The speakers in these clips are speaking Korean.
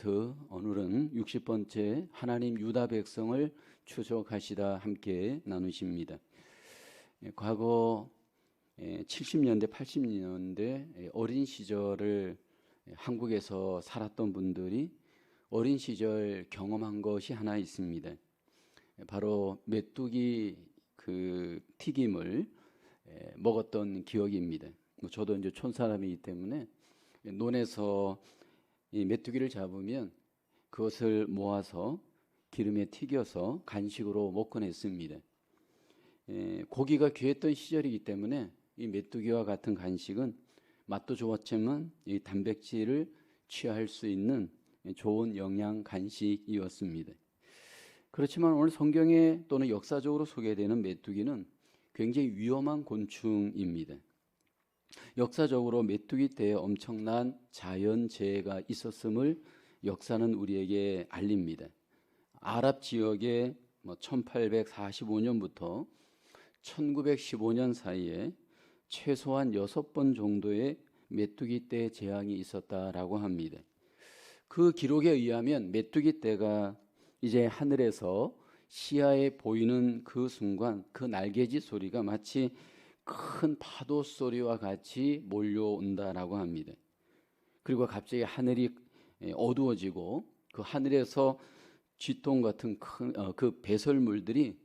오늘은 60번째 하나님 유다 백성을 추적하시다 함께 나누십니다. 과거 70년대, 80년대 어린 시절을 한국에서 살았던 분들이 어린 시절 경험한 것이 하나 있습니다. 바로 메뚜기 튀김을 먹었던 기억입니다. 저도 이제 촌사람이기 때문에 논에서 이 메뚜기를 잡으면 그것을 모아서 기름에 튀겨서 간식으로 먹곤 했습니다. 고기가 귀했던 시절이기 때문에 이 메뚜기와 같은 간식은 맛도 좋았지만 이 단백질을 취할 수 있는 좋은 영양 간식이었습니다. 그렇지만 오늘 성경에 또는 역사적으로 소개되는 메뚜기는 굉장히 위험한 곤충입니다. 역사적으로 메뚜기 때에 엄청난 자연재해가 있었음을 역사는 우리에게 알립니다. 아랍 지역에 1845년부터 1915년 사이에 최소한 6번 정도의 메뚜기 때 재앙이 있었다라고 합니다. 그 기록에 의하면 메뚜기 떼가 이제 하늘에서 시야에 보이는 그 순간 그 날개짓 소리가 마치 큰 파도 소리와 같이 몰려온다라고 합니다. 그리고 갑자기 하늘이 어두워지고 그 하늘에서 쥐똥 같은 큰 그 배설물들이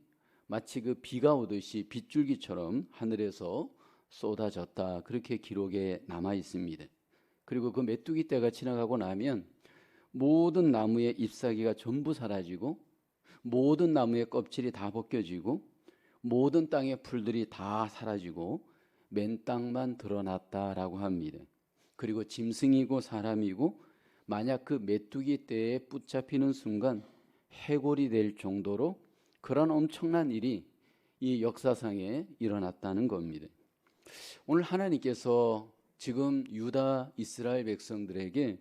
마치 그 비가 오듯이 빗줄기처럼 하늘에서 쏟아졌다, 그렇게 기록에 남아 있습니다. 그리고 그 메뚜기 떼가 지나가고 나면 모든 나무의 잎사귀가 전부 사라지고 모든 나무의 껍질이 다 벗겨지고 모든 땅의 풀들이 다 사라지고 맨 땅만 드러났다라고 합니다. 그리고 짐승이고 사람이고 만약 그 메뚜기 떼에 붙잡히는 순간 해골이 될 정도로 그런 엄청난 일이 이 역사상에 일어났다는 겁니다. 오늘 하나님께서 지금 유다 이스라엘 백성들에게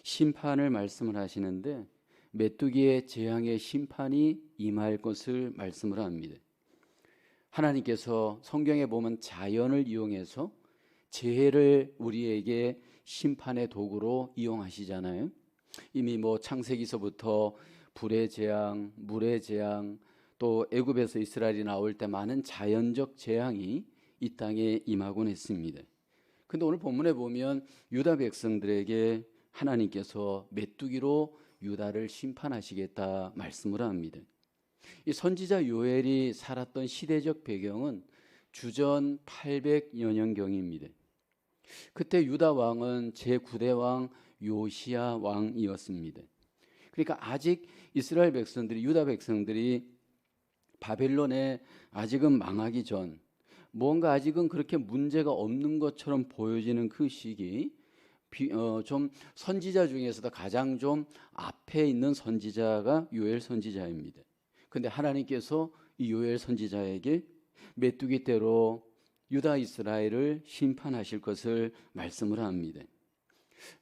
심판을 말씀을 하시는데 메뚜기의 재앙의 심판이 임할 것을 말씀을 합니다. 하나님께서 성경에 보면 자연을 이용해서 재해를 우리에게 심판의 도구로 이용하시잖아요. 이미 창세기서부터 불의 재앙, 물의 재앙, 또 애굽에서 이스라엘이 나올 때 많은 자연적 재앙이 이 땅에 임하곤 했습니다. 근데 오늘 본문에 보면 유다 백성들에게 하나님께서 메뚜기로 유다를 심판하시겠다 말씀을 합니다. 이 선지자 요엘이 살았던 시대적 배경은 주전 800여 년경입니다. 그때 유다 왕은 제9대 왕 요시야 왕이었습니다. 그러니까 아직 이스라엘 백성들이, 유다 백성들이 바벨론에 아직은 망하기 전, 뭔가 아직은 그렇게 문제가 없는 것처럼 보여지는 그 시기, 좀 선지자 중에서도 가장 좀 앞에 있는 선지자가 요엘 선지자입니다. 근데 하나님께서 이 요엘 선지자에게 메뚜기 떼로 유다 이스라엘을 심판하실 것을 말씀을 합니다.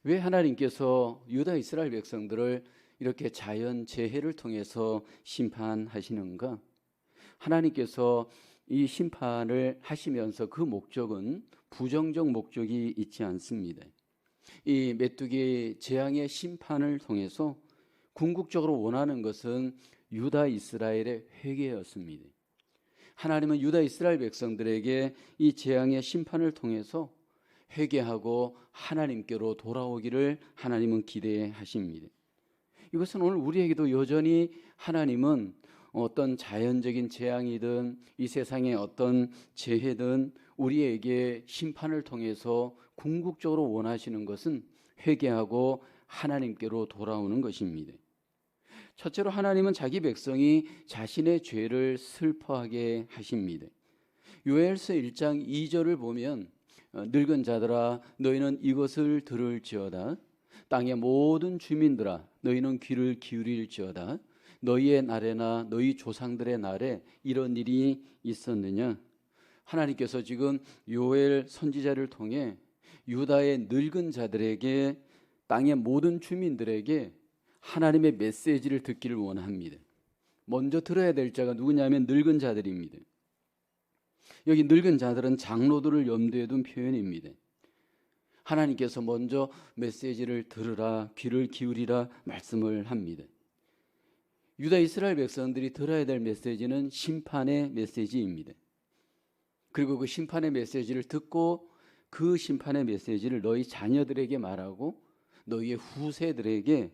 왜 하나님께서 유다 이스라엘 백성들을 이렇게 자연 재해를 통해서 심판하시는가? 하나님께서 이 심판을 하시면서 그 목적은 부정적 목적이 있지 않습니다. 이 메뚜기 재앙의 심판을 통해서 궁극적으로 원하는 것은 유다 이스라엘의 회개였습니다. 하나님은 유다 이스라엘 백성들에게 이 재앙의 심판을 통해서 회개하고 하나님께로 돌아오기를 하나님은 기대하십니다. 이것은 오늘 우리에게도 여전히 하나님은 어떤 자연적인 재앙이든 이 세상의 어떤 재해든 우리에게 심판을 통해서 궁극적으로 원하시는 것은 회개하고 하나님께로 돌아오는 것입니다. 첫째로 하나님은 자기 백성이 자신의 죄를 슬퍼하게 하십니다. 요엘서 1장 2절을 보면 늙은 자들아 너희는 이것을 들을지어다. 땅의 모든 주민들아 너희는 귀를 기울일지어다. 너희의 날에나 너희 조상들의 날에 이런 일이 있었느냐? 하나님께서 지금 요엘 선지자를 통해 유다의 늙은 자들에게, 땅의 모든 주민들에게 하나님의 메시지를 듣기를 원합니다. 먼저 들어야 될 자가 누구냐면 늙은 자들입니다. 여기 늙은 자들은 장로들을 염두에 둔 표현입니다. 하나님께서 먼저 메시지를 들으라, 귀를 기울이라 말씀을 합니다. 유다 이스라엘 백성들이 들어야 될 메시지는 심판의 메시지입니다. 그리고 그 심판의 메시지를 듣고 그 심판의 메시지를 너희 자녀들에게 말하고 너희의 후세들에게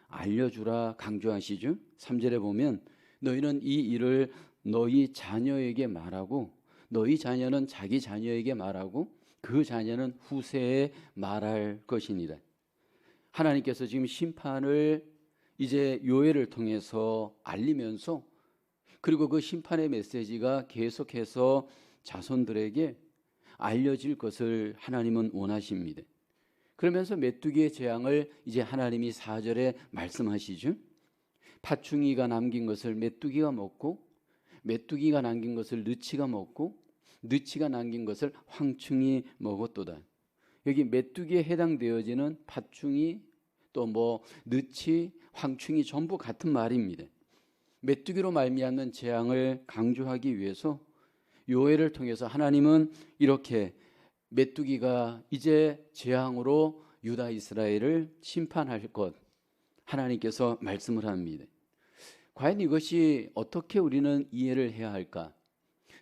알려주라 강조하시죠. 3절에 보면 너희는 이 일을 너희 자녀에게 말하고 너희 자녀는 자기 자녀에게 말하고 그 자녀는 후세에 말할 것이니라. 하나님께서 지금 심판을 이제 요엘을 통해서 알리면서 그리고 그 심판의 메시지가 계속해서 자손들에게 알려질 것을 하나님은 원하십니다. 그러면서 메뚜기의 재앙을 이제 하나님이 4절에 말씀하시죠. 파충이가 남긴 것을 메뚜기가 먹고 메뚜기가 남긴 것을 느치가 먹고 느치가 남긴 것을 황충이 먹었도다. 여기 메뚜기에 해당되어지는 파충이 또 느치, 황충이 전부 같은 말입니다. 메뚜기로 말미암는 재앙을 강조하기 위해서 요엘을 통해서 하나님은 이렇게 메뚜기가 이제 재앙으로 유다 이스라엘을 심판할 것 하나님께서 말씀을 합니다. 과연 이것이 어떻게 우리는 이해를 해야 할까?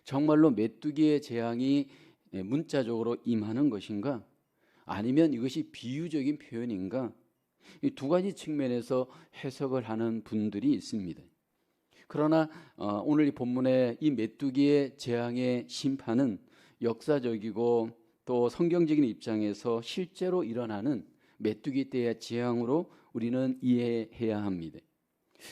정말로 메뚜기의 재앙이 문자적으로 임하는 것인가? 아니면 이것이 비유적인 표현인가? 이 두 가지 측면에서 해석을 하는 분들이 있습니다. 그러나 오늘 이 본문의 이 메뚜기의 재앙의 심판은 역사적이고 또 성경적인 입장에서 실제로 일어나는 메뚜기 때의 재앙으로 우리는 이해해야 합니다.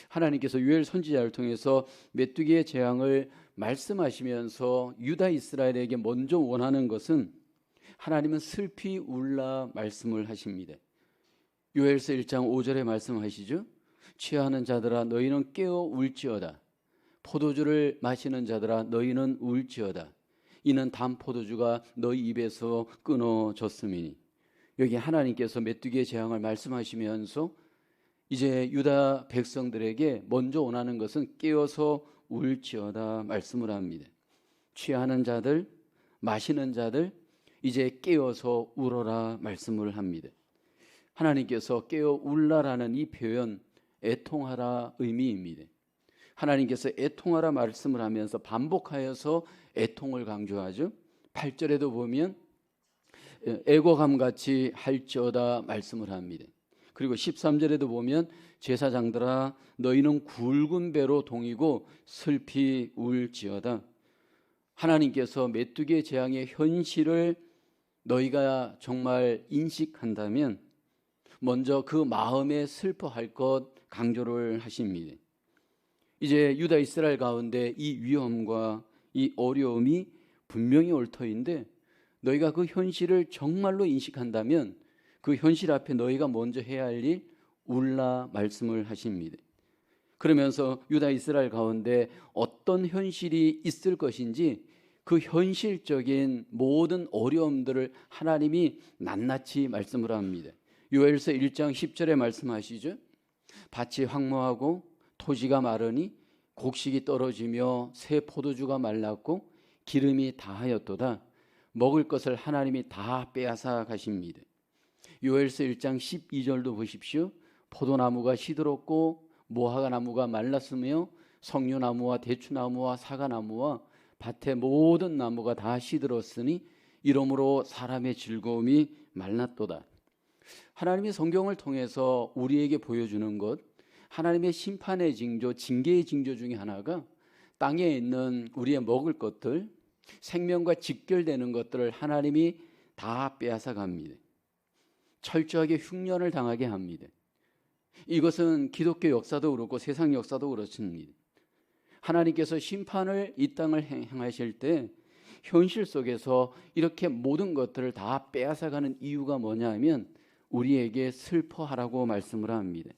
하나님께서 요엘 선지자를 통해서 메뚜기의 재앙을 말씀하시면서 유다 이스라엘에게 먼저 원하는 것은 하나님은 슬피 울라 말씀을 하십니다. 요엘서 1장 5절에 말씀하시죠. 취하는 자들아 너희는 깨어 울지어다. 포도주를 마시는 자들아 너희는 울지어다. 이는 단 포도주가 너희 입에서 끊어졌음이니. 여기 하나님께서 메뚜기의 재앙을 말씀하시면서 이제 유다 백성들에게 먼저 원하는 것은 깨어서 울지어다 말씀을 합니다. 취하는 자들, 마시는 자들 이제 깨어서 울어라 말씀을 합니다. 하나님께서 깨어 울라라는 이 표현 애통하라 의미입니다. 하나님께서 애통하라 말씀을 하면서 반복하여서 애통을 강조하죠. 8절에도 보면 애고감같이 할지어다 말씀을 합니다. 그리고 13절에도 보면 제사장들아 너희는 굵은 배로 동이고 슬피 울지어다. 하나님께서 메뚜기의 재앙의 현실을 너희가 정말 인식한다면 먼저 그 마음에 슬퍼할 것 강조를 하십니다. 이제 유다 이스라엘 가운데 이 위험과 이 어려움이 분명히 올 터인데 너희가 그 현실을 정말로 인식한다면 그 현실 앞에 너희가 먼저 해야 할 일 울라 말씀을 하십니다. 그러면서 유다 이스라엘 가운데 어떤 현실이 있을 것인지 그 현실적인 모든 어려움들을 하나님이 낱낱이 말씀을 합니다. 요엘서 1장 10절에 말씀하시죠. 밭이 황무하고 토지가 마르니 곡식이 떨어지며 새 포도주가 말랐고 기름이 다하였도다. 먹을 것을 하나님이 다 빼앗아 가십니다. 요엘서 1장 12절도 보십시오. 포도나무가 시들었고 모하나무가 말랐으며 석류나무와 대추나무와 사과나무와 밭의 모든 나무가 다 시들었으니 이러므로 사람의 즐거움이 말랐도다. 하나님의 성경을 통해서 우리에게 보여주는 것, 하나님의 심판의 징조, 징계의 징조 중에 하나가 땅에 있는 우리의 먹을 것들, 생명과 직결되는 것들을 하나님이 다 빼앗아 갑니다. 철저하게 흉년을 당하게 합니다. 이것은 기독교 역사도 그렇고 세상 역사도 그렇습니다. 하나님께서 심판을 이 땅을 행하실 때 현실 속에서 이렇게 모든 것들을 다 빼앗아가는 이유가 뭐냐 하면 우리에게 슬퍼하라고 말씀을 합니다.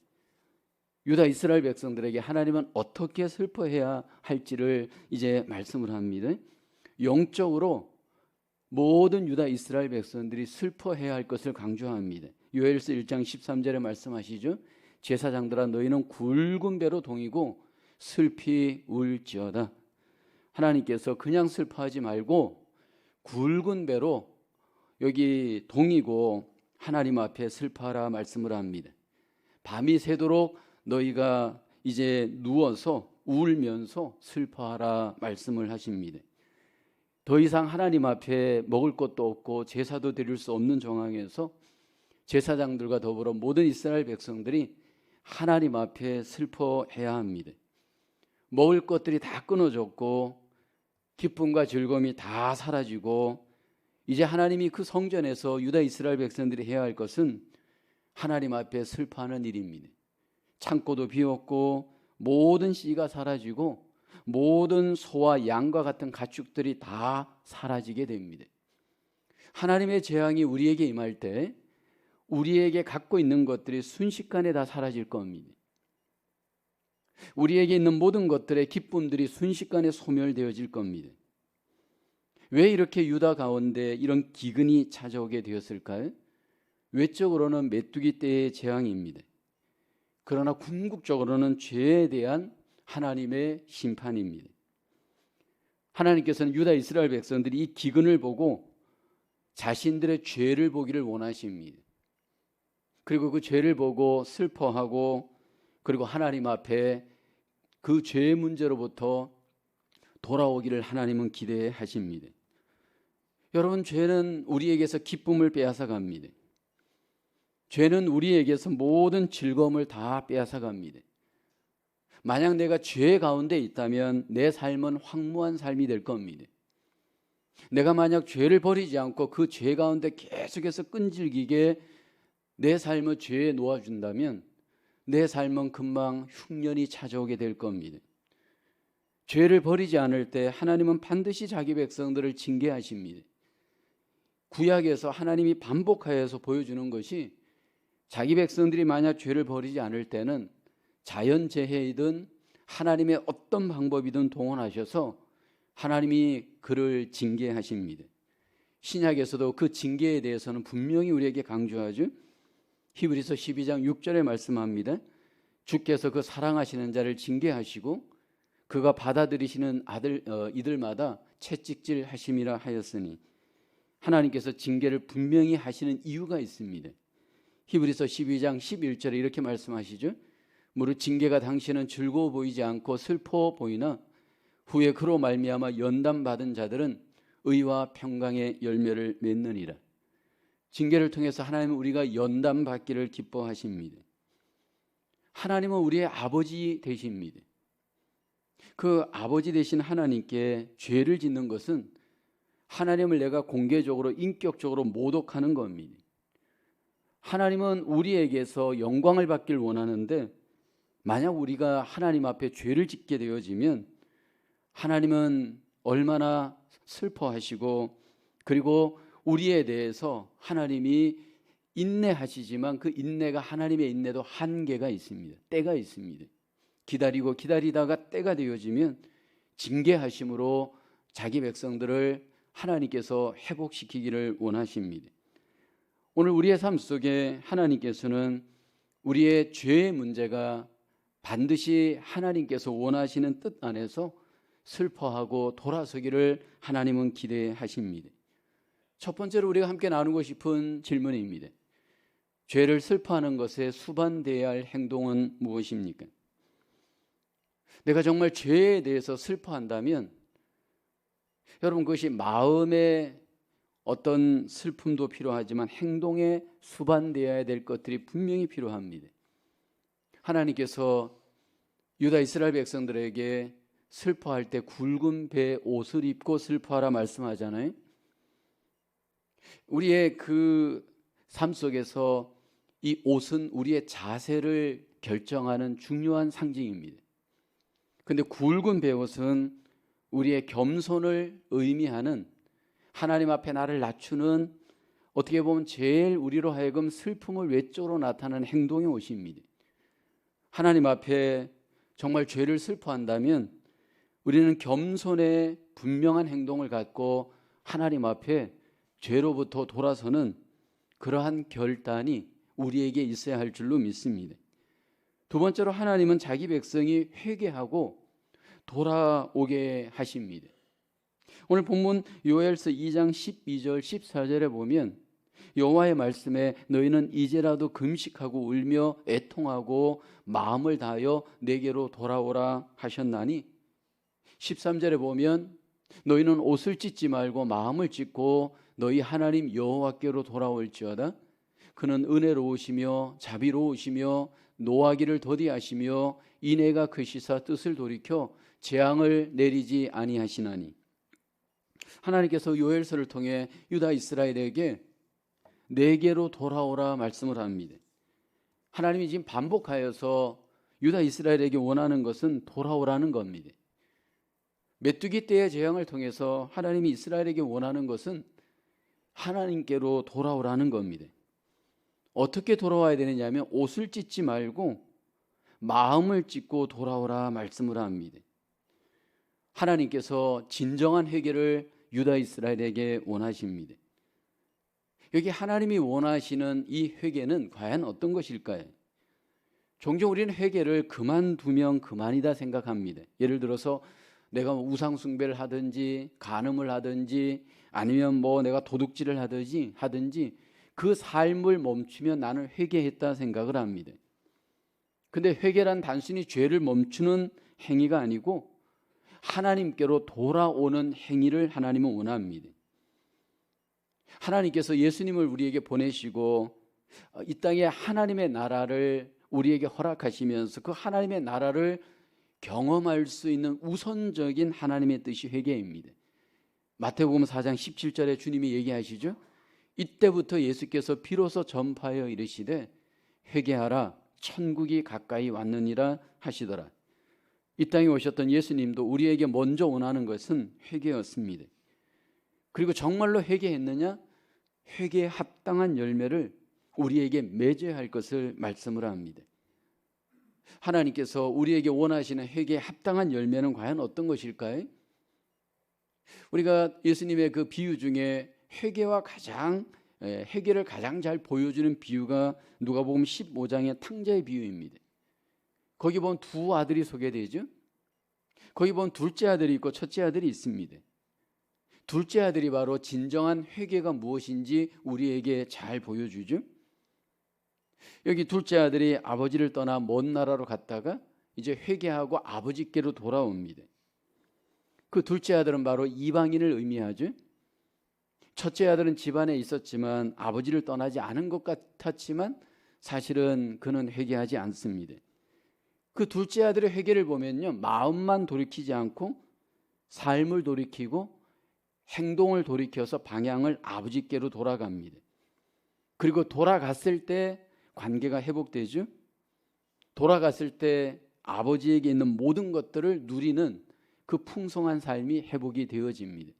유다 이스라엘 백성들에게 하나님은 어떻게 슬퍼해야 할지를 이제 말씀을 합니다. 영적으로 모든 유다 이스라엘 백성들이 슬퍼해야 할 것을 강조합니다. 요엘서 1장 13절에 말씀하시죠. 제사장들아 너희는 굵은 배로 동이고 슬피 울지어다. 하나님께서 그냥 슬퍼하지 말고 굵은 배로 여기 동이고 하나님 앞에 슬퍼하라 말씀을 합니다. 밤이 새도록 너희가 이제 누워서 울면서 슬퍼하라 말씀을 하십니다. 더 이상 하나님 앞에 먹을 것도 없고 제사도 드릴 수 없는 상황에서 제사장들과 더불어 모든 이스라엘 백성들이 하나님 앞에 슬퍼해야 합니다. 먹을 것들이 다 끊어졌고 기쁨과 즐거움이 다 사라지고 이제 하나님이 그 성전에서 유다 이스라엘 백성들이 해야 할 것은 하나님 앞에 슬퍼하는 일입니다. 창고도 비었고 모든 씨가 사라지고 모든 소와 양과 같은 가축들이 다 사라지게 됩니다. 하나님의 재앙이 우리에게 임할 때 우리에게 갖고 있는 것들이 순식간에 다 사라질 겁니다. 우리에게 있는 모든 것들의 기쁨들이 순식간에 소멸되어질 겁니다. 왜 이렇게 유다 가운데 이런 기근이 찾아오게 되었을까요? 외적으로는 메뚜기 떼의 재앙입니다. 그러나 궁극적으로는 죄에 대한 하나님의 심판입니다. 하나님께서는 유다 이스라엘 백성들이 이 기근을 보고 자신들의 죄를 보기를 원하십니다. 그리고 그 죄를 보고 슬퍼하고 그리고 하나님 앞에 그 죄의 문제로부터 돌아오기를 하나님은 기대하십니다. 여러분, 죄는 우리에게서 기쁨을 빼앗아 갑니다. 죄는 우리에게서 모든 즐거움을 다 빼앗아 갑니다. 만약 내가 죄 가운데 있다면 내 삶은 황무한 삶이 될 겁니다. 내가 만약 죄를 버리지 않고 그 죄 가운데 계속해서 끈질기게 내 삶을 죄에 놓아준다면 내 삶은 금방 흉년이 찾아오게 될 겁니다. 죄를 버리지 않을 때 하나님은 반드시 자기 백성들을 징계하십니다. 구약에서 하나님이 반복하여서 보여주는 것이 자기 백성들이 만약 죄를 버리지 않을 때는 자연재해이든 하나님의 어떤 방법이든 동원하셔서 하나님이 그를 징계하십니다. 신약에서도 그 징계에 대해서는 분명히 우리에게 강조하죠. 히브리서 12장 6절에 말씀합니다. 주께서 그 사랑하시는 자를 징계하시고 그가 받아들이시는 이들마다 채찍질 하심이라 하였으니 하나님께서 징계를 분명히 하시는 이유가 있습니다. 히브리서 12장 11절에 이렇게 말씀하시죠. 무릇 징계가 당신은 즐거워 보이지 않고 슬퍼 보이나 후에 그로 말미암아 연단받은 자들은 의와 평강의 열매를 맺느니라. 징계를 통해서 하나님은 우리가 연단받기를 기뻐하십니다. 하나님은 우리의 아버지 되십니다. 그 아버지 되신 하나님께 죄를 짓는 것은 하나님을 내가 공개적으로 인격적으로 모독하는 겁니다. 하나님은 우리에게서 영광을 받길 원하는데 만약 우리가 하나님 앞에 죄를 짓게 되어지면 하나님은 얼마나 슬퍼하시고 그리고 우리에 대해서 하나님이 인내하시지만 그 인내가 하나님의 인내도 한계가 있습니다. 때가 있습니다. 기다리고 기다리다가 때가 되어지면 징계하심으로 자기 백성들을 하나님께서 회복시키기를 원하십니다. 오늘 우리의 삶 속에 하나님께서는 우리의 죄의 문제가 반드시 하나님께서 원하시는 뜻 안에서 슬퍼하고 돌아서기를 하나님은 기대하십니다. 첫 번째로 우리가 함께 나누고 싶은 질문입니다. 죄를 슬퍼하는 것에 수반되어야 할 행동은 무엇입니까? 내가 정말 죄에 대해서 슬퍼한다면 여러분 그것이 마음의 어떤 슬픔도 필요하지만 행동에 수반되어야 될 것들이 분명히 필요합니다. 하나님께서 유다 이스라엘 백성들에게 슬퍼할 때 굵은 배 옷을 입고 슬퍼하라 말씀하잖아요. 우리의 그 삶 속에서 이 옷은 우리의 자세를 결정하는 중요한 상징입니다. 근데 굵은 배옷은 우리의 겸손을 의미하는 하나님 앞에 나를 낮추는 어떻게 보면 제일 우리로 하여금 슬픔을 외적으로 나타내는 행동의 옷입니다. 하나님 앞에 정말 죄를 슬퍼한다면 우리는 겸손의 분명한 행동을 갖고 하나님 앞에 죄로부터 돌아서는 그러한 결단이 우리에게 있어야 할 줄로 믿습니다. 두 번째로 하나님은 자기 백성이 회개하고 돌아오게 하십니다. 오늘 본문 요엘서 2장 12절 14절에 보면 여호와의 말씀에 너희는 이제라도 금식하고 울며 애통하고 마음을 다하여 내게로 돌아오라 하셨나니 13절에 보면 너희는 옷을 찢지 말고 마음을 찢고 너희 하나님 여호와께로 돌아올지어다. 그는 은혜로우시며 자비로우시며 노하기를 더디하시며 인애가 크시사 뜻을 돌이켜 재앙을 내리지 아니하시나니. 하나님께서 요엘서를 통해 유다 이스라엘에게 내게로 돌아오라 말씀을 합니다. 하나님이 지금 반복하여서 유다 이스라엘에게 원하는 것은 돌아오라는 겁니다. 메뚜기 떼의 재앙을 통해서 하나님이 이스라엘에게 원하는 것은 하나님께로 돌아오라는 겁니다. 어떻게 돌아와야 되느냐 하면 옷을 찢지 말고 마음을 찢고 돌아오라 말씀을 합니다. 하나님께서 진정한 회개를 유다 이스라엘에게 원하십니다. 여기 하나님이 원하시는 이 회개는 과연 어떤 것일까요? 종종 우리는 회개를 그만두면 그만이다 생각합니다. 예를 들어서 내가 우상 숭배를 하든지 간음을 하든지 아니면 내가 도둑질을 하든지 그 삶을 멈추면 나는 회개했다 생각을 합니다. 근데 회개란 단순히 죄를 멈추는 행위가 아니고 하나님께로 돌아오는 행위를 하나님은 원합니다. 하나님께서 예수님을 우리에게 보내시고 이 땅에 하나님의 나라를 우리에게 허락하시면서 그 하나님의 나라를 경험할 수 있는 우선적인 하나님의 뜻이 회개입니다. 마태복음 4장 17절에 주님이 얘기하시죠. 이때부터 예수께서 비로소 전파하여 이르시되 회개하라 천국이 가까이 왔느니라 하시더라. 이 땅에 오셨던 예수님도 우리에게 먼저 원하는 것은 회개였습니다. 그리고 정말로 회개했느냐? 회개에 합당한 열매를 우리에게 맺어야 할 것을 말씀을 합니다. 하나님께서 우리에게 원하시는 회개에 합당한 열매는 과연 어떤 것일까요? 우리가 예수님의 그 비유 중에 회개를 가장 잘 보여주는 비유가 누가복음 15장의 탕자의 비유입니다. 거기 보면 두 아들이 소개되죠. 거기 보면 둘째 아들이 있고 첫째 아들이 있습니다. 둘째 아들이 바로 진정한 회개가 무엇인지 우리에게 잘 보여주죠. 여기 둘째 아들이 아버지를 떠나 먼 나라로 갔다가 이제 회개하고 아버지께로 돌아옵니다. 그 둘째 아들은 바로 이방인을 의미하죠. 첫째 아들은 집안에 있었지만 아버지를 떠나지 않은 것 같았지만 사실은 그는 회개하지 않습니다. 그 둘째 아들의 회개를 보면요, 마음만 돌이키지 않고 삶을 돌이키고 행동을 돌이켜서 방향을 아버지께로 돌아갑니다. 그리고 돌아갔을 때 관계가 회복되죠. 돌아갔을 때 아버지에게 있는 모든 것들을 누리는 그 풍성한 삶이 회복이 되어집니다.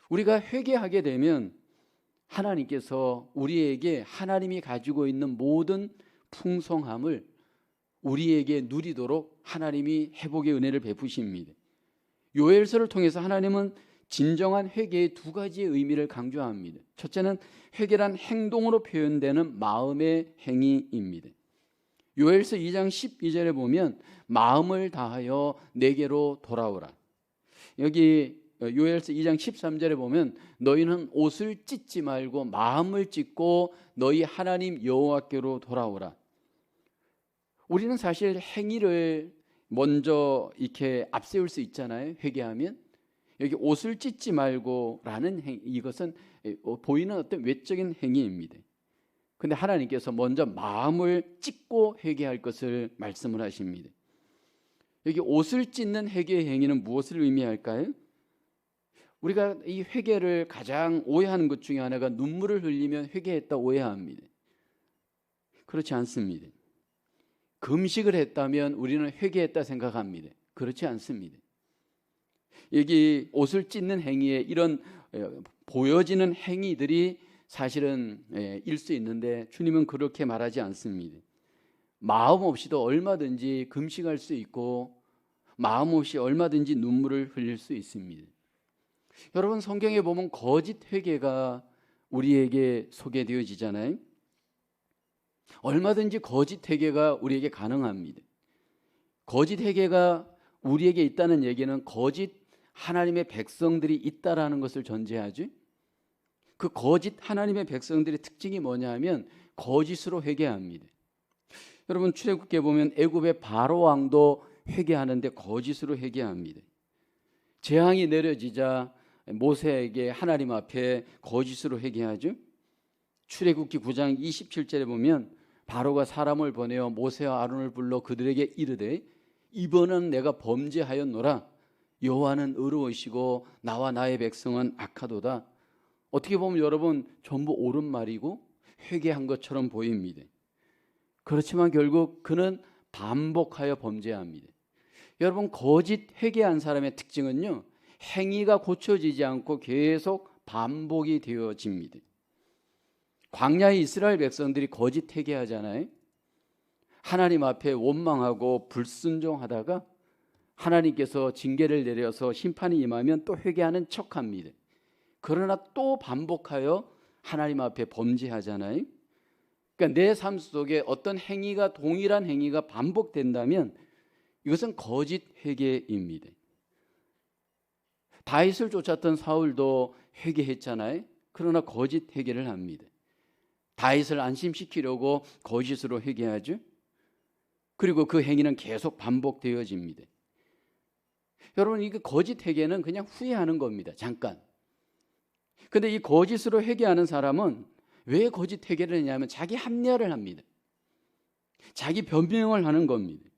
우리가 회개하게 되면 하나님께서 우리에게 하나님이 가지고 있는 모든 풍성함을 우리에게 누리도록 하나님이 회복의 은혜를 베푸십니다. 요엘서를 통해서 하나님은 진정한 회개의 두 가지의 의미를 강조합니다. 첫째는 회개란 행동으로 표현되는 마음의 행위입니다. 요엘서 2장 12절에 보면 마음을 다하여 내게로 돌아오라. 여기 요엘서 2장 13절에 보면 너희는 옷을 찢지 말고 마음을 찢고 너희 하나님 여호와께로 돌아오라. 우리는 사실 행위를 먼저 이렇게 앞세울 수 있잖아요. 회개하면 여기 옷을 찢지 말고라는 이것은 보이는 어떤 외적인 행위입니다. 근데 하나님께서 먼저 마음을 찢고 회개할 것을 말씀을 하십니다. 여기 옷을 찢는 회개의 행위는 무엇을 의미할까요? 우리가 이 회개를 가장 오해하는 것 중에 하나가 눈물을 흘리면 회개했다 오해합니다. 그렇지 않습니다. 금식을 했다면 우리는 회개했다 생각합니다. 그렇지 않습니다. 여기 옷을 찢는 행위에 이런 보여지는 행위들이 사실은 일 수 있는데 주님은 그렇게 말하지 않습니다. 마음 없이도 얼마든지 금식할 수 있고 마음 없이 얼마든지 눈물을 흘릴 수 있습니다. 여러분, 성경에 보면 거짓 회개가 우리에게 소개되어지잖아요. 얼마든지 거짓 회개가 우리에게 가능합니다. 거짓 회개가 우리에게 있다는 얘기는 거짓 하나님의 백성들이 있다라는 것을 전제하죠. 그 거짓 하나님의 백성들의 특징이 뭐냐 하면 거짓으로 회개합니다. 여러분 출애굽기에 보면 애굽의 바로 왕도 회개하는데 거짓으로 회개합니다. 재앙이 내려지자 모세에게 하나님 앞에 거짓으로 회개하죠. 출애굽기 9장 27절에 보면 바로가 사람을 보내어 모세와 아론을 불러 그들에게 이르되 이번은 내가 범죄하였노라. 여호와는 의로우시고 나와 나의 백성은 악하도다. 어떻게 보면 여러분 전부 옳은 말이고 회개한 것처럼 보입니다. 그렇지만 결국 그는 반복하여 범죄합니다. 여러분 거짓 회개한 사람의 특징은요, 행위가 고쳐지지 않고 계속 반복이 되어집니다. 광야의 이스라엘 백성들이 거짓 회개하잖아요. 하나님 앞에 원망하고 불순종하다가 하나님께서 징계를 내려서 심판이 임하면 또 회개하는 척합니다. 그러나 또 반복하여 하나님 앞에 범죄하잖아요. 그러니까 내 삶 속에 어떤 행위가 동일한 행위가 반복된다면 이것은 거짓 회개입니다. 다윗을 쫓았던 사울도 회개했잖아요. 그러나 거짓 회개를 합니다. 다윗을 안심시키려고 거짓으로 회개하죠. 그리고 그 행위는 계속 반복되어집니다. 여러분 이게 거짓 회개는 그냥 후회하는 겁니다. 잠깐. 근데 이 거짓으로 회개하는 사람은 왜 거짓 회개를 하냐면 자기 합리화를 합니다. 자기 변명을 하는 겁니다.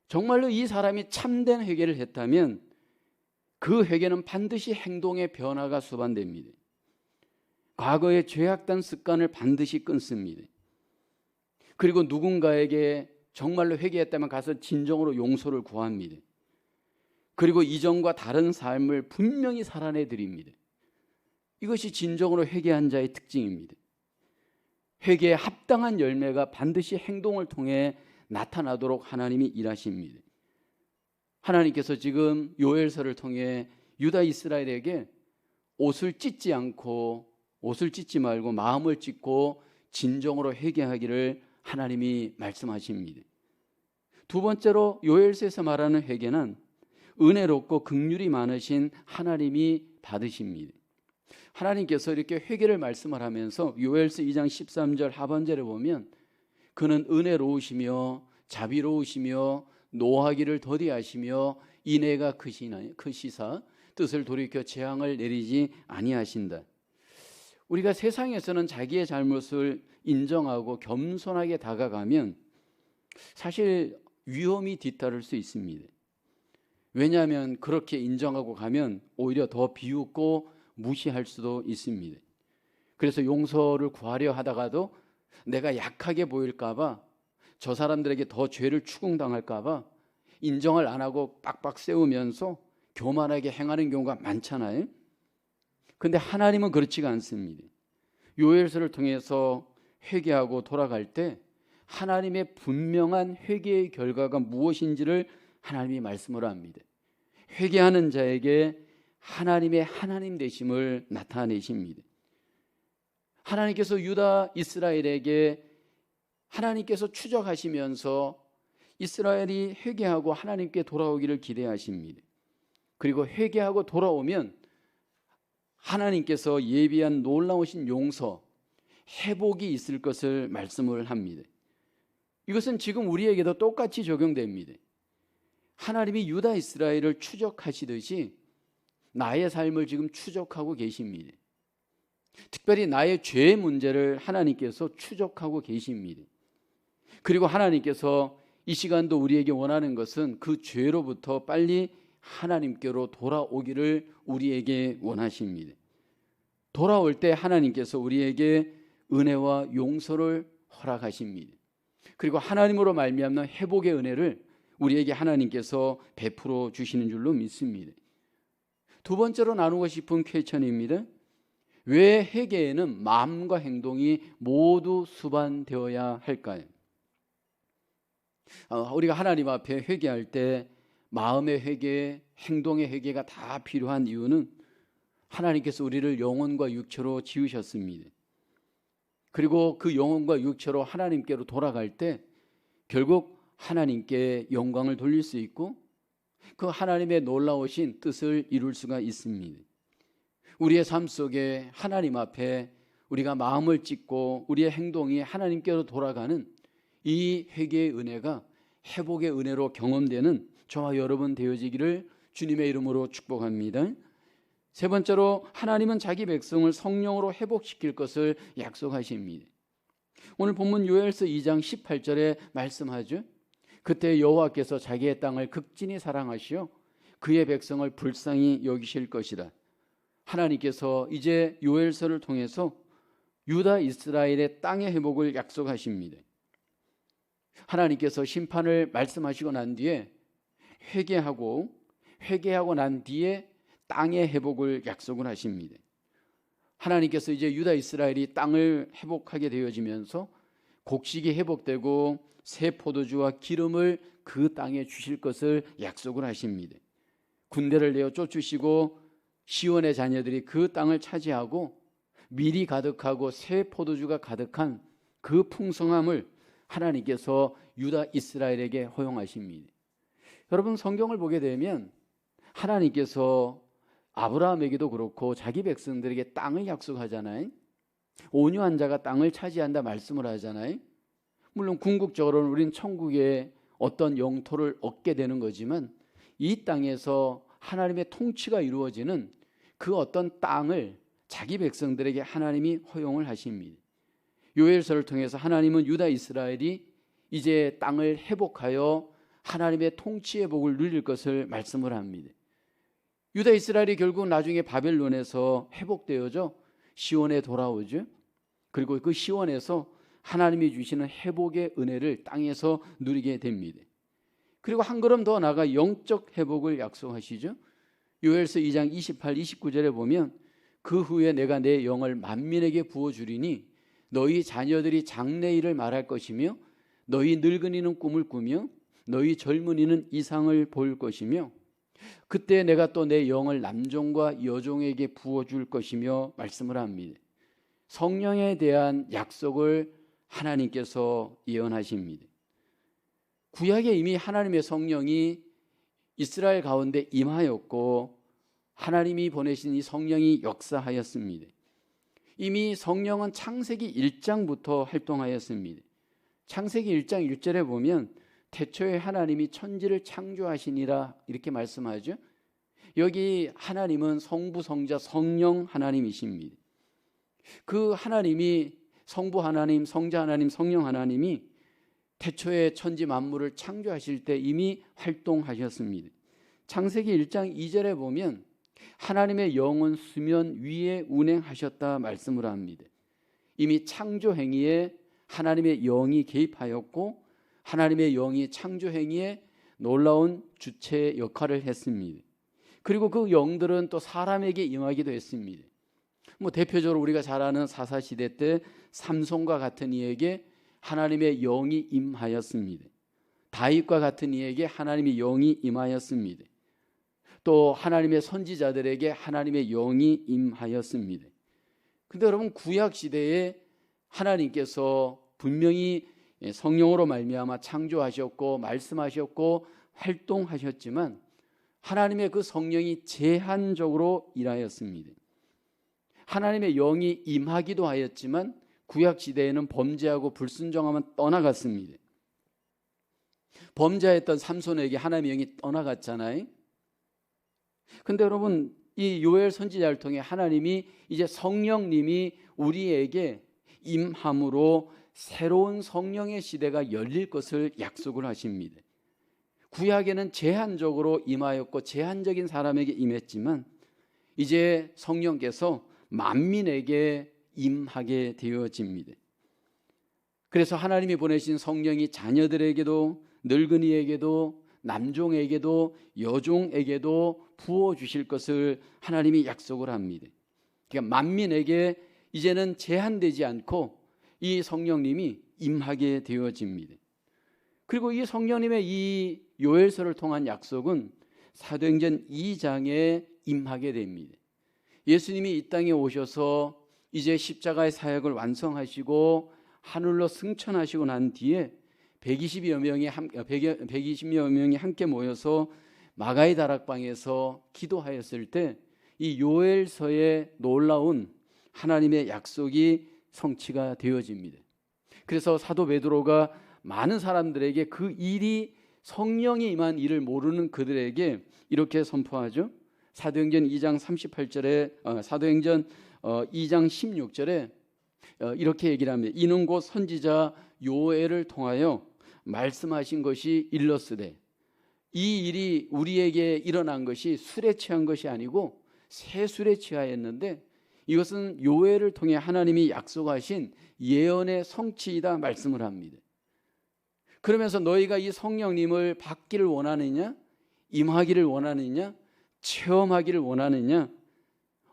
정말로 이 사람이 참된 회개를 했다면 그 회개는 반드시 행동의 변화가 수반됩니다. 과거의 죄악된 습관을 반드시 끊습니다. 그리고 누군가에게 정말로 회개했다면 가서 진정으로 용서를 구합니다. 그리고 이전과 다른 삶을 분명히 살아내 드립니다. 이것이 진정으로 회개한 자의 특징입니다. 회개에 합당한 열매가 반드시 행동을 통해 나타나도록 하나님이 일하십니다. 하나님께서 지금 요엘서를 통해 유다 이스라엘에게 옷을 찢지 말고 마음을 찢고 진정으로 회개하기를 하나님이 말씀하십니다. 두 번째로 요엘서에서 말하는 회개는 은혜롭고 긍휼이 많으신 하나님이 받으십니다. 하나님께서 이렇게 회개를 말씀을 하면서 요엘서 2장 13절 하반절에 보면 그는 은혜로우시며 자비로우시며 노하기를 더디하시며 인애가 크시사 뜻을 돌이켜 재앙을 내리지 아니하신다. 우리가 세상에서는 자기의 잘못을 인정하고 겸손하게 다가가면 사실 위험이 뒤따를 수 있습니다. 왜냐하면 그렇게 인정하고 가면 오히려 더 비웃고 무시할 수도 있습니다. 그래서 용서를 구하려 하다가도 내가 약하게 보일까 봐, 저 사람들에게 더 죄를 추궁당할까 봐 인정을 안 하고 빡빡 세우면서 교만하게 행하는 경우가 많잖아요. 근데 하나님은 그렇지가 않습니다. 요엘서를 통해서 회개하고 돌아갈 때 하나님의 분명한 회개의 결과가 무엇인지를 하나님이 말씀을 합니다. 회개하는 자에게 하나님의 하나님 되심을 나타내십니다. 하나님께서 유다 이스라엘에게 하나님께서 추적하시면서 이스라엘이 회개하고 하나님께 돌아오기를 기대하십니다. 그리고 회개하고 돌아오면 하나님께서 예비한 놀라우신 용서, 회복이 있을 것을 말씀을 합니다. 이것은 지금 우리에게도 똑같이 적용됩니다. 하나님이 유다 이스라엘을 추적하시듯이 나의 삶을 지금 추적하고 계십니다. 특별히 나의 죄의 문제를 하나님께서 추적하고 계십니다. 그리고 하나님께서 이 시간도 우리에게 원하는 것은 그 죄로부터 빨리 하나님께로 돌아오기를 우리에게 원하십니다. 돌아올 때 하나님께서 우리에게 은혜와 용서를 허락하십니다. 그리고 하나님으로 말미암는 회복의 은혜를 우리에게 하나님께서 베풀어 주시는 줄로 믿습니다. 두 번째로 나누고 싶은 퀘스천입니다. 왜 회개에는 마음과 행동이 모두 수반되어야 할까요? 우리가 하나님 앞에 회개할 때 마음의 회개, 행동의 회개가 다 필요한 이유는 하나님께서 우리를 영혼과 육체로 지으셨습니다. 그리고 그 영혼과 육체로 하나님께로 돌아갈 때 결국 하나님께 영광을 돌릴 수 있고 그 하나님의 놀라우신 뜻을 이룰 수가 있습니다. 우리의 삶 속에 하나님 앞에 우리가 마음을 찢고 우리의 행동이 하나님께로 돌아가는 이 회개의 은혜가 회복의 은혜로 경험되는 저와 여러분 되어지기를 주님의 이름으로 축복합니다. 세 번째로 하나님은 자기 백성을 성령으로 회복시킬 것을 약속하십니다. 오늘 본문 요엘서 2장 18절에 말씀하죠. 그때 여호와께서 자기의 땅을 극진히 사랑하시어 그의 백성을 불쌍히 여기실 것이라. 하나님께서 이제 요엘서를 통해서 유다 이스라엘의 땅의 회복을 약속하십니다. 하나님께서 심판을 말씀하시고 난 뒤에 회개하고 난 뒤에 땅의 회복을 약속을 하십니다. 하나님께서 이제 유다 이스라엘이 땅을 회복하게 되어지면서 곡식이 회복되고 새 포도주와 기름을 그 땅에 주실 것을 약속을 하십니다. 군대를 내어 쫓으시고 시온의 자녀들이 그 땅을 차지하고 밀이 가득하고 새 포도주가 가득한 그 풍성함을 하나님께서 유다 이스라엘에게 허용하십니다. 여러분, 성경을 보게 되면 하나님께서 아브라함에게도 그렇고 자기 백성들에게 땅을 약속하잖아요. 온유한 자가 땅을 차지한다 말씀을 하잖아요. 물론 궁극적으로는 우린 천국에 어떤 영토를 얻게 되는 거지만 이 땅에서 하나님의 통치가 이루어지는 그 어떤 땅을 자기 백성들에게 하나님이 허용을 하십니다. 요엘서를 통해서 하나님은 유다 이스라엘이 이제 땅을 회복하여 하나님의 통치의 복을 누릴 것을 말씀을 합니다. 유다 이스라엘이 결국 나중에 바벨론에서 회복되어져 시온에 돌아오죠. 그리고 그 시온에서 하나님이 주시는 회복의 은혜를 땅에서 누리게 됩니다. 그리고 한 걸음 더 나아가 영적 회복을 약속하시죠. 요엘서 2장 28, 29절에 보면 그 후에 내가 내 영을 만민에게 부어주리니 너희 자녀들이 장래일을 말할 것이며 너희 늙은이는 꿈을 꾸며 너희 젊은이는 이상을 볼 것이며 그때 내가 또 내 영을 남종과 여종에게 부어줄 것이며 말씀을 합니다. 성령에 대한 약속을 하나님께서 예언하십니다. 구약에 이미 하나님의 성령이 이스라엘 가운데 임하였고 하나님이 보내신 이 성령이 역사하였습니다. 이미 성령은 창세기 1장부터 활동하였습니다. 창세기 1장 1절에 보면 태초에 하나님이 천지를 창조하시니라 이렇게 말씀하죠. 여기 하나님은 성부, 성자, 성령 하나님이십니다. 그 하나님이 성부 하나님, 성자 하나님, 성령 하나님이 태초에 천지 만물을 창조하실 때 이미 활동하셨습니다. 창세기 1장 2절에 보면 하나님의 영은 수면 위에 운행하셨다 말씀을 합니다. 이미 창조 행위에 하나님의 영이 개입하였고 하나님의 영이 창조 행위에 놀라운 주체 역할을 했습니다. 그리고 그 영들은 또 사람에게 임하기도 했습니다. 대표적으로 우리가 잘 아는 사사시대 때 삼손과 같은 이에게 하나님의 영이 임하였습니다. 다윗과 같은 이에게 하나님의 영이 임하였습니다. 또 하나님의 선지자들에게 하나님의 영이 임하였습니다. 근데 여러분, 구약 시대에 하나님께서 분명히 성령으로 말미암아 창조하셨고 말씀하셨고 활동하셨지만 하나님의 그 성령이 제한적으로 일하였습니다. 하나님의 영이 임하기도 하였지만 구약 시대에는 범죄하고 불순종하면 떠나갔습니다. 범죄했던 삼손에게 하나님의 영이 떠나갔잖아요. 근데 여러분, 이 요엘 선지자를 통해 하나님이 이제 성령님이 우리에게 임함으로 새로운 성령의 시대가 열릴 것을 약속을 하십니다. 구약에는 제한적으로 임하였고 제한적인 사람에게 임했지만 이제 성령께서 만민에게 임하게 되어집니다. 그래서 하나님이 보내신 성령이 자녀들에게도 늙은이에게도 남종에게도 여종에게도 부어주실 것을 하나님이 약속을 합니다. 그러니까 만민에게 이제는 제한되지 않고 이 성령님이 임하게 되어집니다. 그리고 이 성령님의 이 요엘서를 통한 약속은 사도행전 2장에 임하게 됩니다. 예수님이 이 땅에 오셔서 이제 십자가의 사역을 완성하시고 하늘로 승천하시고 난 뒤에 120여 명이 함께 모여서 마가의 다락방에서 기도하였을 때 이 요엘서의 놀라운 하나님의 약속이 성취가 되어집니다. 그래서 사도 베드로가 많은 사람들에게 그 일이 성령이 임한 일을 모르는 그들에게 이렇게 선포하죠. 사도행전 2장 38절에 사도행전 2장 16절에 이렇게 얘기를 합니다. 이는 곧 선지자 요엘을 통하여 말씀하신 것이 일렀으되, 이 일이 우리에게 일어난 것이 술에 취한 것이 아니고 새 술에 취하였는데 이것은 요엘을 통해 하나님이 약속하신 예언의 성취이다 말씀을 합니다. 그러면서 너희가 이 성령님을 받기를 원하느냐, 임하기를 원하느냐, 체험하기를 원하느냐,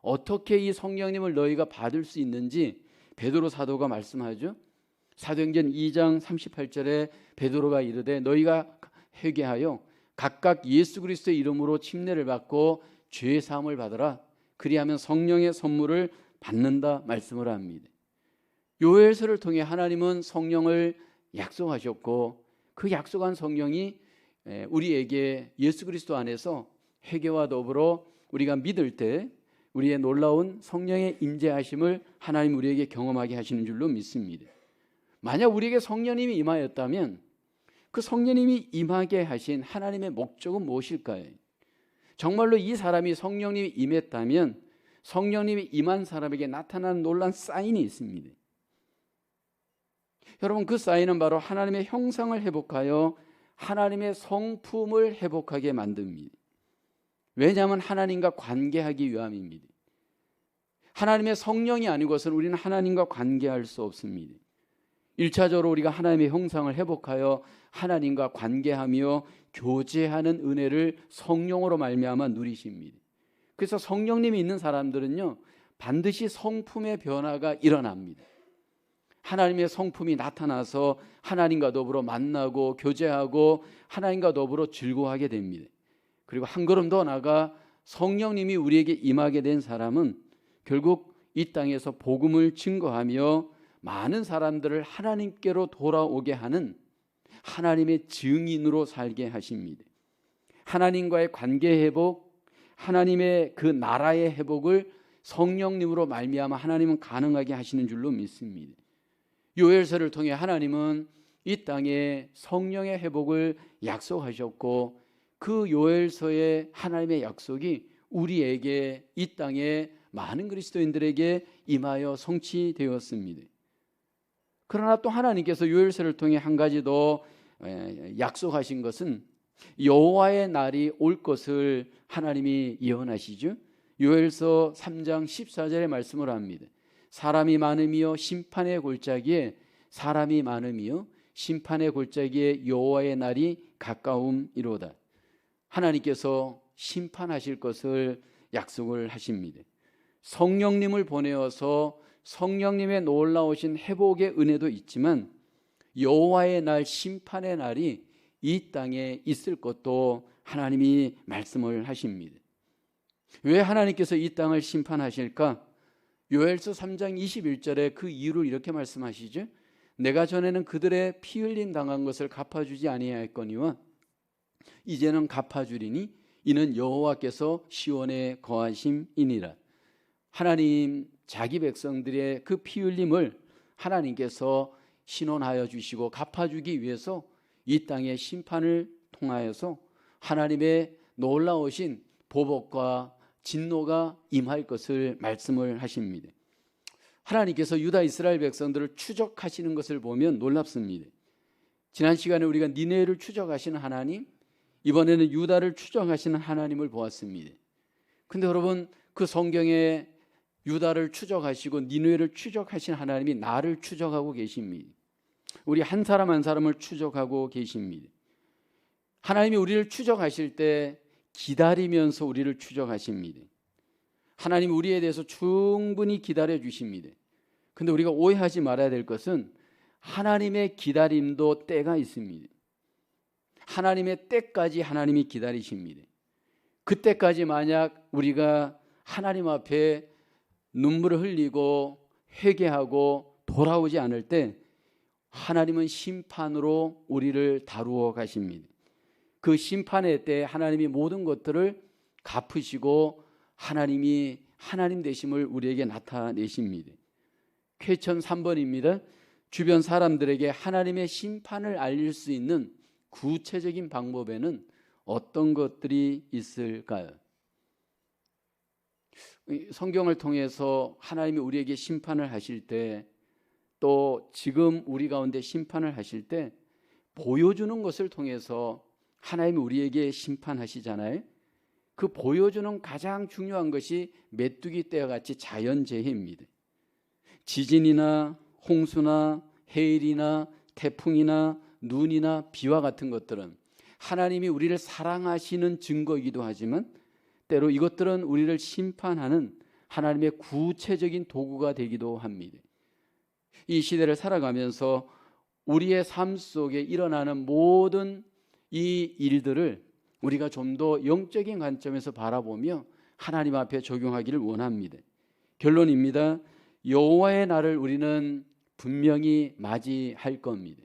어떻게 이 성령님을 너희가 받을 수 있는지 베드로 사도가 말씀하죠. 사도행전 2장 38절에 베드로가 이르되 너희가 회개하여 각각 예수 그리스도의 이름으로 침례를 받고 죄 사함을 받으라. 그리하면 성령의 선물을 받는다 말씀을 합니다. 요엘서를 통해 하나님은 성령을 약속하셨고 그 약속한 성령이 우리에게 예수 그리스도 안에서 회개와 더불어 우리가 믿을 때 우리의 놀라운 성령의 임재하심을 하나님 우리에게 경험하게 하시는 줄로 믿습니다. 만약 우리에게 성령님이 임하였다면 그 성령님이 임하게 하신 하나님의 목적은 무엇일까요? 정말로 이 사람이 성령님이 임했다면 성령님이 임한 사람에게 나타난 놀라운 사인이 있습니다. 여러분, 그 사인은 바로 하나님의 형상을 회복하여 하나님의 성품을 회복하게 만듭니다. 왜냐하면 하나님과 관계하기 위함입니다. 하나님의 성령이 아니고서는 우리는 하나님과 관계할 수 없습니다. 1차적으로 우리가 하나님의 형상을 회복하여 하나님과 관계하며 교제하는 은혜를 성령으로 말미암아 누리십니다. 그래서 성령님이 있는 사람들은요, 반드시 성품의 변화가 일어납니다. 하나님의 성품이 나타나서 하나님과 더불어 만나고 교제하고 하나님과 더불어 즐거워하게 됩니다. 그리고 한 걸음 더 나아가 성령님이 우리에게 임하게 된 사람은 결국 이 땅에서 복음을 증거하며 많은 사람들을 하나님께로 돌아오게 하는 하나님의 증인으로 살게 하십니다. 하나님과의 관계 회복, 하나님의 그 나라의 회복을 성령님으로 말미암아 하나님은 가능하게 하시는 줄로 믿습니다. 요엘서를 통해 하나님은 이 땅에 성령의 회복을 약속하셨고 그 요엘서의 하나님의 약속이 우리에게 이 땅에 많은 그리스도인들에게 임하여 성취되었습니다. 그러나 또 하나님께서 요엘서를 통해 한 가지 더 약속하신 것은 여호와의 날이 올 것을 하나님이 예언하시죠. 요엘서 3장 14절의 말씀을 합니다. 사람이 많음이여 심판의 골짜기에 사람이 많음이여 심판의 골짜기에 여호와의 날이 가까움이로다. 하나님께서 심판하실 것을 약속을 하십니다. 성령님을 보내어서 성령님의 놀라우신 회복의 은혜도 있지만 여호와의 날, 심판의 날이 이 땅에 있을 것도 하나님이 말씀을 하십니다. 왜 하나님께서 이 땅을 심판하실까? 요엘서 3장 21절에 그 이유를 이렇게 말씀하시죠. 내가 전에는 그들의 피 흘림 당한 것을 갚아주지 아니하였거니와 이제는 갚아주리니 이는 여호와께서 시온에 거하심이니라. 하나님 자기 백성들의 그 피 흘림을 하나님께서 신원하여 주시고 갚아주기 위해서 이 땅의 심판을 통하여서 하나님의 놀라우신 보복과 진노가 임할 것을 말씀을 하십니다. 하나님께서 유다 이스라엘 백성들을 추적하시는 것을 보면 놀랍습니다. 지난 시간에 우리가 니네를 추적하시는 하나님, 이번에는 유다를 추적하시는 하나님을 보았습니다. 근데 여러분, 그 성경에 유다를 추적하시고 니느웨를 추적하신 하나님이 나를 추적하고 계십니다. 우리 한 사람 한 사람을 추적하고 계십니다. 하나님이 우리를 추적하실 때 기다리면서 우리를 추적하십니다. 하나님 우리에 대해서 충분히 기다려 주십니다. 근데 우리가 오해하지 말아야 될 것은 하나님의 기다림도 때가 있습니다. 하나님의 때까지 하나님이 기다리십니다. 그때까지 만약 우리가 하나님 앞에 눈물을 흘리고 회개하고 돌아오지 않을 때 하나님은 심판으로 우리를 다루어 가십니다. 그 심판의 때 하나님이 모든 것들을 갚으시고 하나님이 하나님 되심을 우리에게 나타내십니다. 퀘천 3번입니다. 주변 사람들에게 하나님의 심판을 알릴 수 있는 구체적인 방법에는 어떤 것들이 있을까요? 성경을 통해서 하나님이 우리에게 심판을 하실 때, 또 지금 우리 가운데 심판을 하실 때 보여주는 것을 통해서 하나님이 우리에게 심판하시잖아요. 그 보여주는 가장 중요한 것이 메뚜기 떼와 같이 자연재해입니다. 지진이나 홍수나 해일이나 태풍이나 눈이나 비와 같은 것들은 하나님이 우리를 사랑하시는 증거이기도 하지만 때로 이것들은 우리를 심판하는 하나님의 구체적인 도구가 되기도 합니다. 이 시대를 살아가면서 우리의 삶 속에 일어나는 모든 이 일들을 우리가 좀 더 영적인 관점에서 바라보며 하나님 앞에 적용하기를 원합니다. 결론입니다. 여호와의 날을 우리는 분명히 맞이할 겁니다.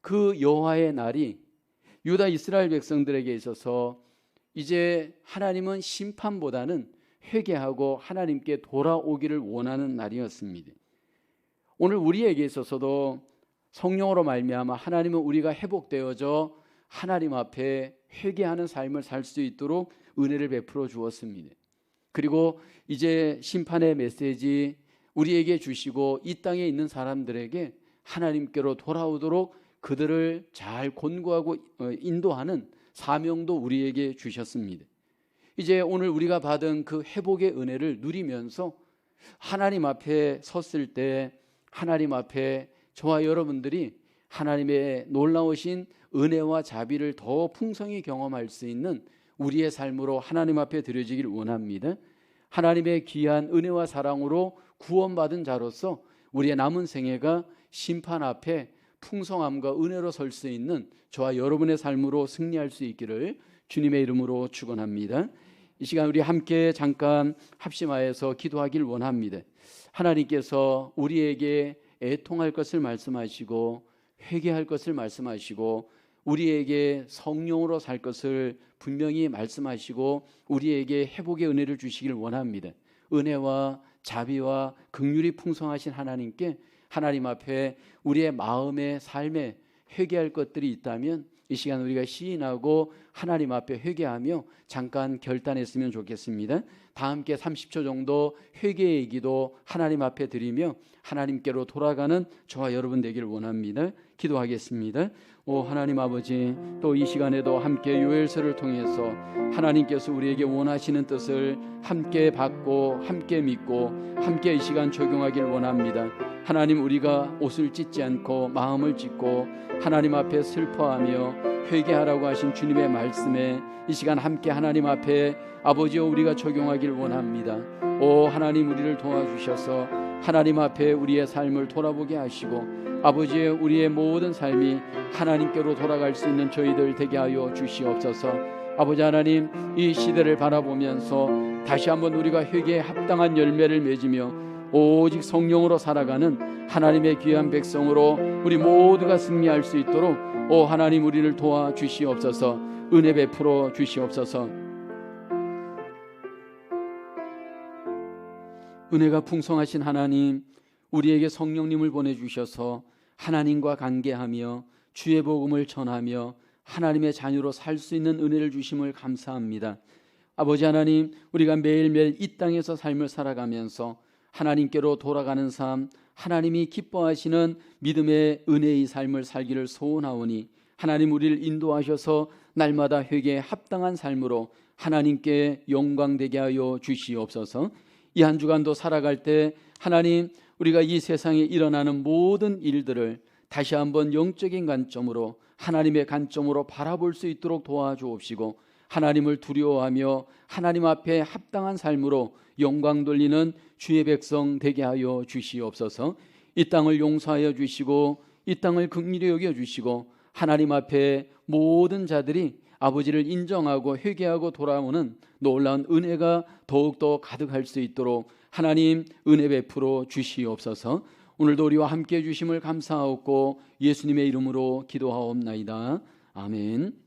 그 여호와의 날이 유다 이스라엘 백성들에게 있어서 이제 하나님은 심판보다는 회개하고 하나님께 돌아오기를 원하는 날이었습니다. 오늘 우리에게 있어서도 성령으로 말미암아 하나님은 우리가 회복되어져 하나님 앞에 회개하는 삶을 살 수 있도록 은혜를 베풀어 주었습니다. 그리고 이제 심판의 메시지 우리에게 주시고 이 땅에 있는 사람들에게 하나님께로 돌아오도록 그들을 잘 권고하고 인도하는 사명도 우리에게 주셨습니다. 이제 오늘 우리가 받은 그 회복의 은혜를 누리면서 하나님 앞에 섰을 때 하나님 앞에 저와 여러분들이 하나님의 놀라우신 은혜와 자비를 더 풍성히 경험할 수 있는 우리의 삶으로 하나님 앞에 드려지길 원합니다. 하나님의 귀한 은혜와 사랑으로 구원받은 자로서 우리의 남은 생애가 심판 앞에 풍성함과 은혜로 설 수 있는 저와 여러분의 삶으로 승리할 수 있기를 주님의 이름으로 축원합니다. 이 시간 우리 함께 잠깐 합심하여서 기도하길 원합니다. 하나님께서 우리에게 애통할 것을 말씀하시고 회개할 것을 말씀하시고 우리에게 성령으로 살 것을 분명히 말씀하시고 우리에게 회복의 은혜를 주시길 원합니다. 은혜와 자비와 긍휼이 풍성하신 하나님께 하나님 앞에 우리의 마음의 삶에 회개할 것들이 있다면 이 시간 우리가 시인하고 하나님 앞에 회개하며 잠깐 결단했으면 좋겠습니다. 다 함께 30초 정도 회개의 기도 하나님 앞에 드리며 하나님께로 돌아가는 저와 여러분 되기를 원합니다. 기도하겠습니다. 오 하나님 아버지, 또 이 시간에도 함께 요엘서를 통해서 하나님께서 우리에게 원하시는 뜻을 함께 받고 함께 믿고 함께 이 시간 적용하길 원합니다. 하나님, 우리가 옷을 찢지 않고 마음을 찢고 하나님 앞에 슬퍼하며 회개하라고 하신 주님의 말씀에 이 시간 함께 하나님 앞에 아버지여 우리가 적용하길 원합니다. 오 하나님, 우리를 도와주셔서 하나님 앞에 우리의 삶을 돌아보게 하시고 아버지의 우리의 모든 삶이 하나님께로 돌아갈 수 있는 저희들 되게 하여 주시옵소서. 아버지 하나님, 이 시대를 바라보면서 다시 한번 우리가 회개에 합당한 열매를 맺으며 오직 성령으로 살아가는 하나님의 귀한 백성으로 우리 모두가 승리할 수 있도록 오 하나님, 우리를 도와주시옵소서. 은혜 베풀어 주시옵소서. 은혜가 풍성하신 하나님, 우리에게 성령님을 보내주셔서 하나님과 관계하며 주의 복음을 전하며 하나님의 자녀로 살 수 있는 은혜를 주심을 감사합니다. 아버지 하나님, 우리가 매일매일 이 땅에서 삶을 살아가면서 하나님께로 돌아가는 삶, 하나님이 기뻐하시는 믿음의 은혜의 삶을 살기를 소원하오니 하나님, 우리를 인도하셔서 날마다 회개에 합당한 삶으로 하나님께 영광되게 하여 주시옵소서. 이 한 주간도 살아갈 때 하나님, 우리가 이 세상에 일어나는 모든 일들을 다시 한번 영적인 관점으로 하나님의 관점으로 바라볼 수 있도록 도와주옵시고 하나님을 두려워하며 하나님 앞에 합당한 삶으로 영광 돌리는 주의 백성 되게 하여 주시옵소서. 이 땅을 용서하여 주시고 이 땅을 긍휼히 여겨 주시고 하나님 앞에 모든 자들이 아버지를 인정하고 회개하고 돌아오는 놀라운 은혜가 더욱더 가득할 수 있도록 하나님 은혜 베풀어 주시옵소서. 오늘도 우리와 함께해 주심을 감사하옵고 예수님의 이름으로 기도하옵나이다. 아멘.